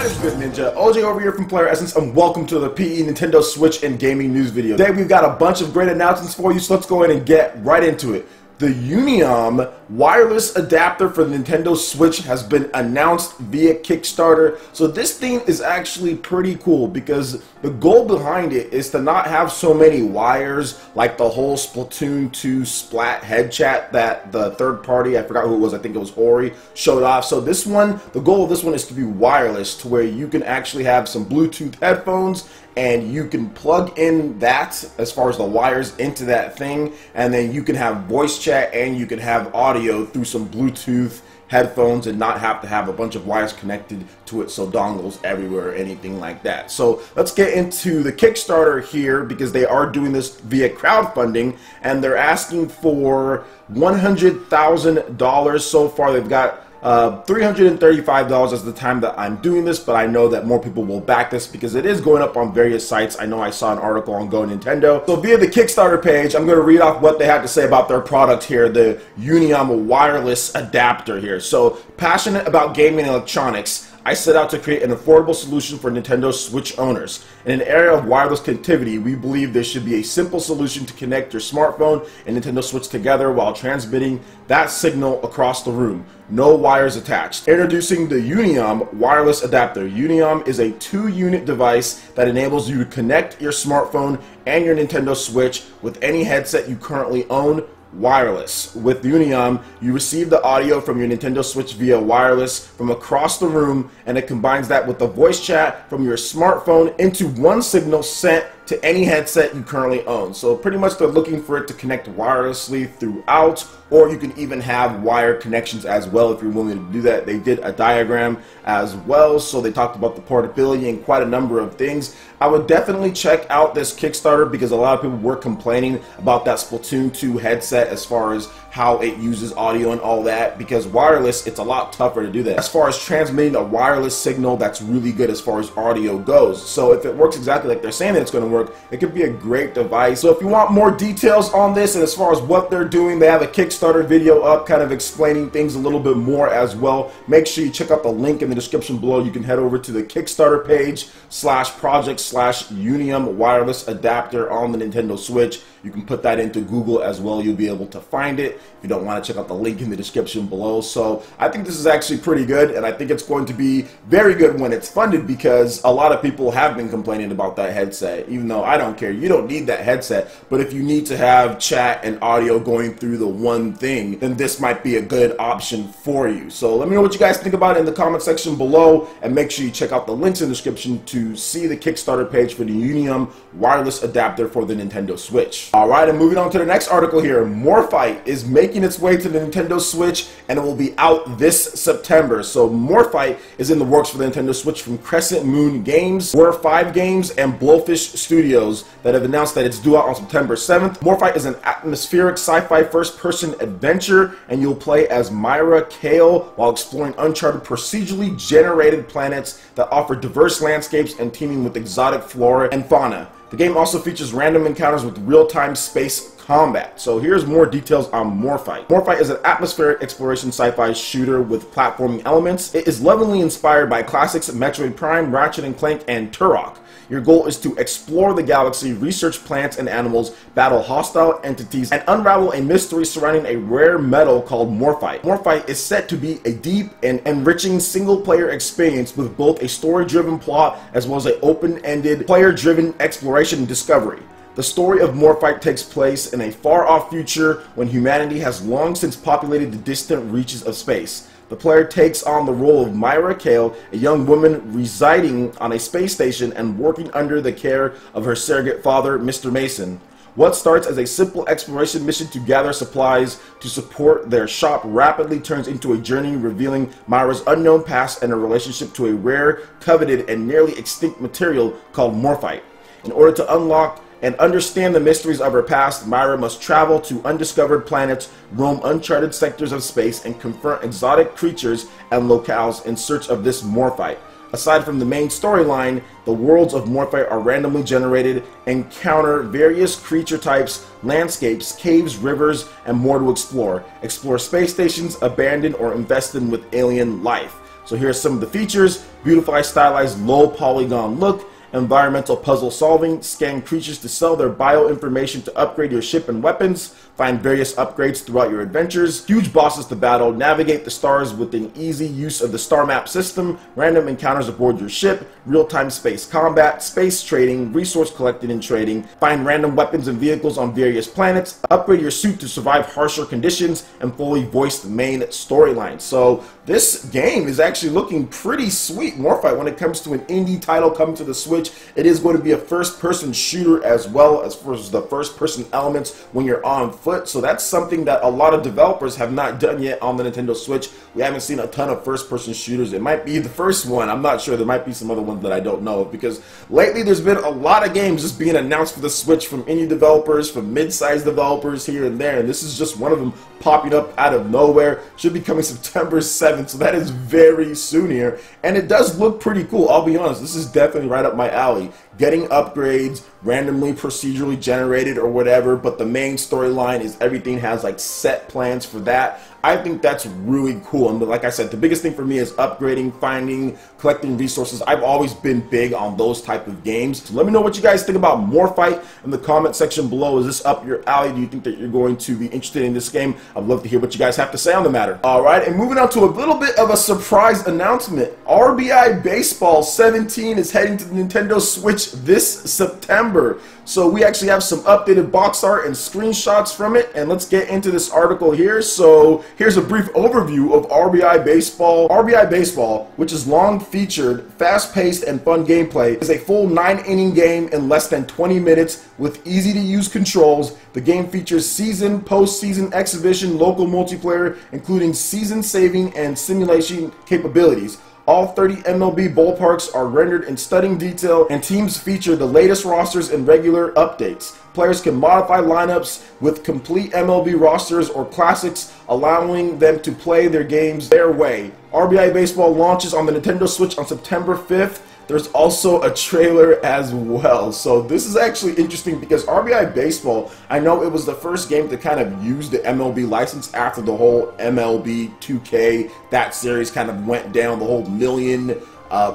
What is good, Ninja? OJ over here from PlayerEssence, and welcome to the PE Nintendo Switch and Gaming News video. Today we've got a bunch of great announcements for you, so let's go ahead and get right into it. The Uniom wireless adapter for the Nintendo Switch has been announced via Kickstarter. So this thing is actually pretty cool because the goal behind it is to not have so many wires like the whole Splatoon 2 Splat head chat that the third party, I forgot who it was, I think it was Hori, showed off. So this one, the goal of this one is to be wireless, to where you can actually have some Bluetooth headphones and you can plug in that, as far as the wires, into that thing, and then you can have voice chat and you can have audio through some Bluetooth headphones and not have to have a bunch of wires connected to it, so dongles everywhere or anything like that. So let's get into the Kickstarter here, because they are doing this via crowdfunding and they're asking for $100,000 so far. They've got $335 is the time that I'm doing this, but I know that more people will back this because it is going up on various sites. I know I saw an article on Go Nintendo. So via the Kickstarter page, I'm going to read off what they had to say about their product here, the Uniom wireless adapter here. So, passionate about gaming and electronics, I set out to create an affordable solution for Nintendo Switch owners. In an era of wireless connectivity, we believe there should be a simple solution to connect your smartphone and Nintendo Switch together while transmitting that signal across the room. No wires attached. Introducing the Uniom wireless adapter. Uniom is a 2-unit device that enables you to connect your smartphone and your Nintendo Switch with any headset you currently own, wireless. With Uniom, you receive the audio from your Nintendo Switch via wireless from across the room, and it combines that with the voice chat from your smartphone into one signal sent to any headset you currently own. So pretty much they're looking for it to connect wirelessly throughout, or you can even have wire connections as well if you're willing to do that. They did a diagram as well, so they talked about the portability and quite a number of things. I would definitely check out this Kickstarter because a lot of people were complaining about that Splatoon 2 headset as far as how it uses audio and all that, because wireless, it's a lot tougher to do that. As far as transmitting a wireless signal, that's really good as far as audio goes. So if it works exactly like they're saying that it's going to work, it could be a great device. So if you want more details on this and as far as what they're doing, they have a Kickstarter video up kind of explaining things a little bit more as well. Make sure you check out the link in the description below. You can head over to the Kickstarter page /project/Uniom wireless adapter on the Nintendo Switch. You can put that into Google as well. You'll be able to find it. If you don't want to check out the link in the description below. So I think this is actually pretty good, and I think it's going to be very good when it's funded, because a lot of people have been complaining about that headset, even though I don't care. You don't need that headset, but if you need to have chat and audio going through the one thing, then this might be a good option for you. So let me know what you guys think about it in the comment section below, and make sure you check out the links in the description to see the Kickstarter page for the Uniom wireless adapter for the Nintendo Switch. Alright, and moving on to the next article here. Morphite is making its way to the Nintendo Switch, and it will be out this September. So Morphite is in the works for the Nintendo Switch from Crescent Moon Games, Were 5 Games, and Blowfish Studios that have announced that it's due out on September 7th. Morphite is an atmospheric sci-fi first-person adventure, and you'll play as Myra Kale while exploring uncharted procedurally generated planets that offer diverse landscapes and teeming with exotic flora and fauna. The game also features random encounters with real-time space combat. So here's more details on Morphite. Morphite is an atmospheric exploration sci-fi shooter with platforming elements. It is lovingly inspired by classics Metroid Prime, Ratchet & Clank, and Turok. Your goal is to explore the galaxy, research plants and animals, battle hostile entities, and unravel a mystery surrounding a rare metal called Morphite. Morphite is set to be a deep and enriching single-player experience with both a story-driven plot as well as an open-ended, player-driven exploration and discovery. The story of Morphite takes place in a far-off future when humanity has long since populated the distant reaches of space. The player takes on the role of Myra Kale, a young woman residing on a space station and working under the care of her surrogate father, Mr. Mason. What starts as a simple exploration mission to gather supplies to support their shop rapidly turns into a journey revealing Myra's unknown past and her relationship to a rare, coveted, and nearly extinct material called Morphite. In order to unlock and understand the mysteries of her past, Myra must travel to undiscovered planets, roam uncharted sectors of space, and confront exotic creatures and locales in search of this Morphite. Aside from the main storyline, the worlds of Morphite are randomly generated, encounter various creature types, landscapes, caves, rivers, and more to explore. Explore space stations abandoned or infested with alien life. So here's some of the features: beautify, stylized, low polygon look, environmental puzzle solving, scan creatures to sell their bio information to upgrade your ship and weapons, find various upgrades throughout your adventures, huge bosses to battle, navigate the stars with an easy use of the star map system, random encounters aboard your ship, real-time space combat, space trading, resource collecting and trading, find random weapons and vehicles on various planets, upgrade your suit to survive harsher conditions, and fully voiced main storyline. So this game is actually looking pretty sweet, Morphite, when it comes to an indie title coming to the Switch. It is going to be a first-person shooter as well as far as the first-person elements when you're on foot. So that's something that a lot of developers have not done yet on the Nintendo Switch. We haven't seen a ton of first-person shooters. It might be the first one. I'm not sure. There might be some other ones that I don't know of, because lately there's been a lot of games just being announced for the Switch from indie developers, from mid-sized developers here and there, and this is just one of them popping up out of nowhere. Should be coming September 7th, so that is very soon here, and it does look pretty cool. I'll be honest, this is definitely right up my alley. Getting upgrades, randomly procedurally generated or whatever, but the main storyline is everything has like set plans for that. I think that's really cool, and like I said, the biggest thing for me is upgrading, finding, collecting resources. I've always been big on those type of games. So let me know what you guys think about Morphite in the comment section below. Is this up your alley? Do you think that you're going to be interested in this game? I'd love to hear what you guys have to say on the matter. Alright, and moving on to a little bit of a surprise announcement. RBI Baseball 17 is heading to the Nintendo Switch this September. So we actually have some updated box art and screenshots from it, and let's get into this article here. So here's a brief overview of RBI Baseball. RBI Baseball, which is long featured, fast-paced, and fun gameplay, is a full 9-inning game in less than 20 minutes with easy-to-use controls. The game features season, post-season exhibition, local multiplayer, including season-saving and simulation capabilities. All 30 MLB ballparks are rendered in stunning detail, and teams feature the latest rosters and regular updates. Players can modify lineups with complete MLB rosters or classics, allowing them to play their games their way. RBI Baseball launches on the Nintendo Switch on September 5th. There's also a trailer as well. So this is actually interesting because RBI Baseball, I know it was the first game to kind of use the MLB license after the whole MLB 2K, that series kind of went down, the whole million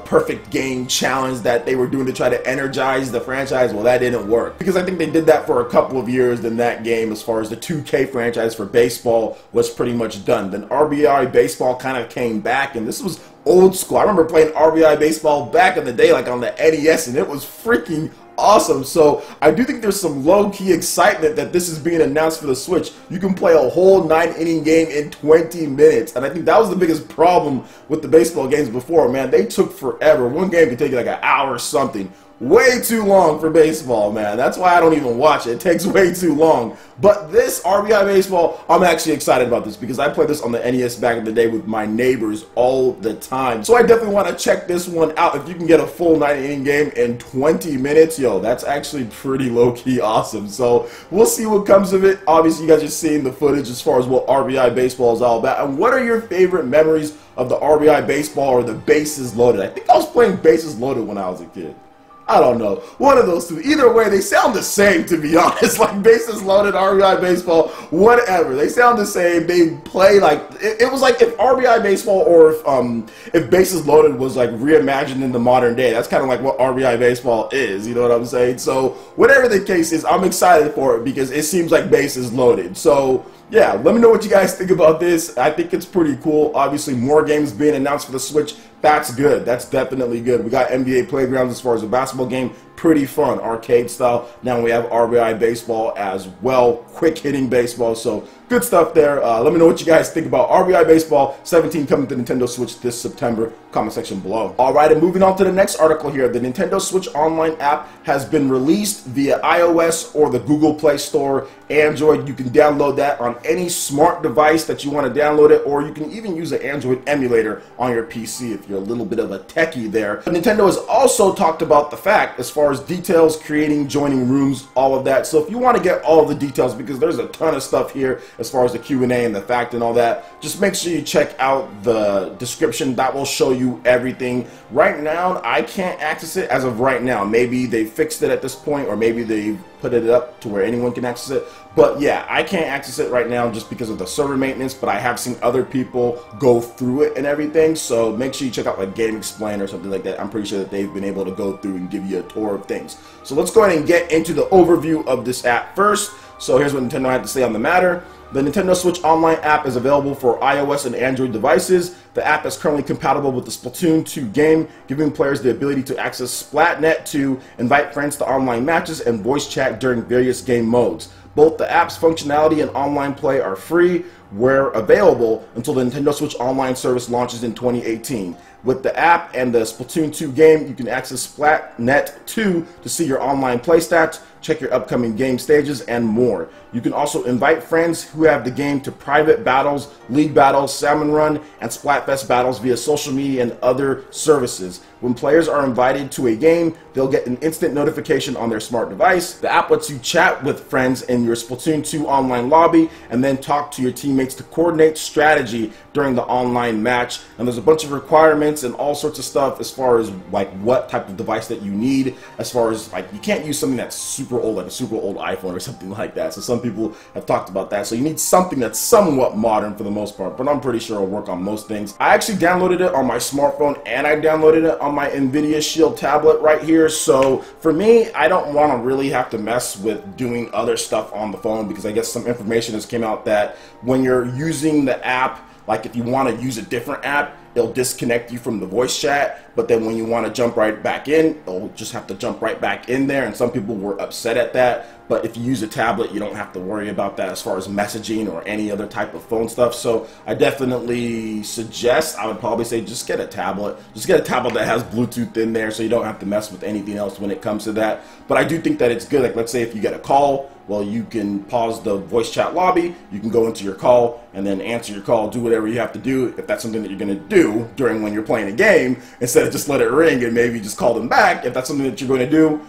perfect game challenge that they were doing to try to energize the franchise. Well, that didn't work, because I think they did that for a couple of years. Then that game, as far as the 2K franchise for baseball, was pretty much done. Then RBI Baseball kind of came back, and this was old school. I remember playing RBI Baseball back in the day, like on the NES, and it was freaking awesome. So I do think there's some low-key excitement that this is being announced for the Switch. You can play a whole 9-inning game in 20 minutes, and I think that was the biggest problem with the baseball games before, man. They took forever. One game could take like an hour or something. Way too long for baseball, man. That's why I don't even watch it. It takes way too long. But this RBI Baseball, I'm actually excited about this because I played this on the NES back in the day with my neighbors all the time. So I definitely want to check this one out. If you can get a full 9-inning game in 20 minutes, yo, that's actually pretty low-key awesome. So we'll see what comes of it. Obviously, you guys are seeing the footage as far as what RBI Baseball is all about. And what are your favorite memories of the RBI Baseball or the Bases Loaded? I think I was playing Bases Loaded when I was a kid. I don't know. One of those two. Either way, they sound the same, to be honest. Like Bases Loaded, RBI Baseball, whatever. They sound the same. They play like it was like if RBI Baseball or if Bases Loaded was like reimagined in the modern day. That's kind of like what RBI Baseball is. You know what I'm saying? So whatever the case is, I'm excited for it because it seems like Bases Loaded. So yeah, let me know what you guys think about this. I think it's pretty cool. Obviously, more games being announced for the Switch. That's good. That's definitely good. We got NBA Playgrounds as far as a basketball game. Pretty fun, arcade style. Now we have RBI Baseball as well. Quick hitting baseball. So good stuff there. Let me know what you guys think about RBI Baseball 17 coming to Nintendo Switch this September. Comment section below. Alright, and moving on to the next article here. The Nintendo Switch Online app has been released via iOS or the Google Play Store. Android, you can download that on any smart device that you want to download it, or you can even use an Android emulator on your PC if you're a little bit of a techie there. But Nintendo has also talked about the fact, as far as details, creating, joining rooms, all of that. So if you want to get all of the details, because there's a ton of stuff here as far as the Q&A and the fact and all that, just make sure you check out the description. That will show you everything. Right now, I can't access it as of right now. Maybe they fixed it at this point, or maybe they've put it up to where anyone can access it. But yeah, I can't access it right now just because of the server maintenance, but I have seen other people go through it and everything, so make sure you check out like Game Explain or something like that. I'm pretty sure that they've been able to go through and give you a tour of things. So let's go ahead and get into the overview of this app first. So here's what Nintendo had to say on the matter. The Nintendo Switch Online app is available for iOS and Android devices. The app is currently compatible with the Splatoon 2 game, giving players the ability to access Splatnet 2, invite friends to online matches, and voice chat during various game modes. Both the app's functionality and online play are free where available until the Nintendo Switch Online service launches in 2018. With the app and the Splatoon 2 game, you can access Splatnet 2 to see your online play stats, check your upcoming game stages, and more. You can also invite friends who have the game to private battles, league battles, salmon run, and Splatfest battles via social media and other services. When players are invited to a game, they'll get an instant notification on their smart device. The app lets you chat with friends in your Splatoon 2 online lobby and then talk to your teammates to coordinate strategy during the online match. And there's a bunch of requirements and all sorts of stuff as far as like what type of device that you need, as far as like you can't use something that's super old, like a super old iPhone or something like that. So some people have talked about that. So you need something that's somewhat modern for the most part, but I'm pretty sure it'll work on most things. I actually downloaded it on my smartphone and I downloaded it on my NVIDIA Shield tablet right here. So for me, I don't want to really have to mess with doing other stuff on the phone, because I guess some information has came out that when you're using the app, like if you want to use a different app, it'll disconnect you from the voice chat, but then when you want to jump right back in, it'll just have to jump right back in there, and some people were upset at that. But if you use a tablet, you don't have to worry about that as far as messaging or any other type of phone stuff. So I definitely suggest, I would probably say, just get a tablet. Just get a tablet that has Bluetooth in there so you don't have to mess with anything else when it comes to that. But I do think that it's good. Like, let's say if you get a call, well, you can pause the voice chat lobby, you can go into your call and then answer your call, do whatever you have to do if that's something that you're going to do during when you're playing a game, instead of just let it ring and maybe just call them back. If that's something that you're going to do,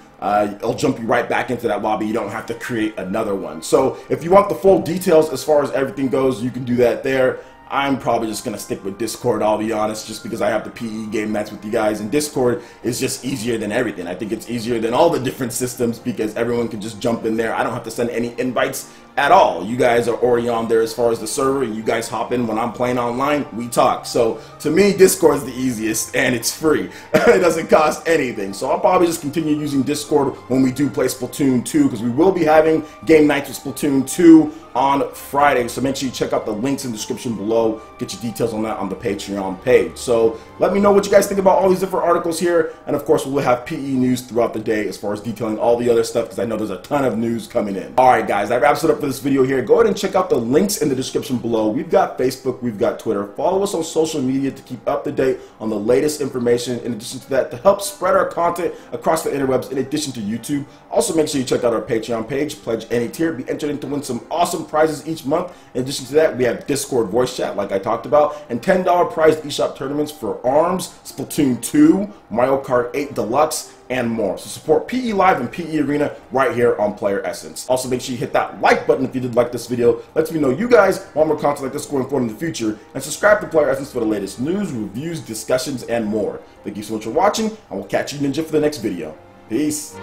it'll jump you right back into that lobby. You don't have to create another one. So if you want the full details as far as everything goes, you can do that there. I'm probably just going to stick with Discord, I'll be honest, just because I have the PE game nights with you guys, and Discord is just easier than everything. I think it's easier than all the different systems because everyone can just jump in there. I don't have to send any invites at all. You guys are already on there as far as the server, and you guys hop in when I'm playing online, we talk. So to me, Discord is the easiest, and it's free. It doesn't cost anything. So I'll probably just continue using Discord when we do play Splatoon 2, because we will be having game nights with Splatoon 2 on Friday. So make sure you check out the links in the description below. Get your details on that on the Patreon page. So let me know what you guys think about all these different articles here. And of course, we'll have PE news throughout the day as far as detailing all the other stuff, because I know there's a ton of news coming in. Alright guys, that wraps it up for this video here. Go ahead and check out the links in the description below. We've got Facebook, we've got Twitter. Follow us on social media to keep up to date on the latest information. In addition to that, to help spread our content across the interwebs, in addition to YouTube. Also make sure you check out our Patreon page. Pledge any tier, be entered in to win some awesome prizes each month. In addition to that, we have Discord voice chat like I talked about, and $10 prize eShop tournaments for ARMS, Splatoon 2, Mario Kart 8 Deluxe, and more. So support PE Live and PE Arena right here on PlayerEssence. Also make sure you hit that like button if you did like this video. Lets me know you guys want more content like this going forward in the future. And subscribe to PlayerEssence for the latest news, reviews, discussions, and more. Thank you so much for watching, and we'll catch you Ninja for the next video. Peace.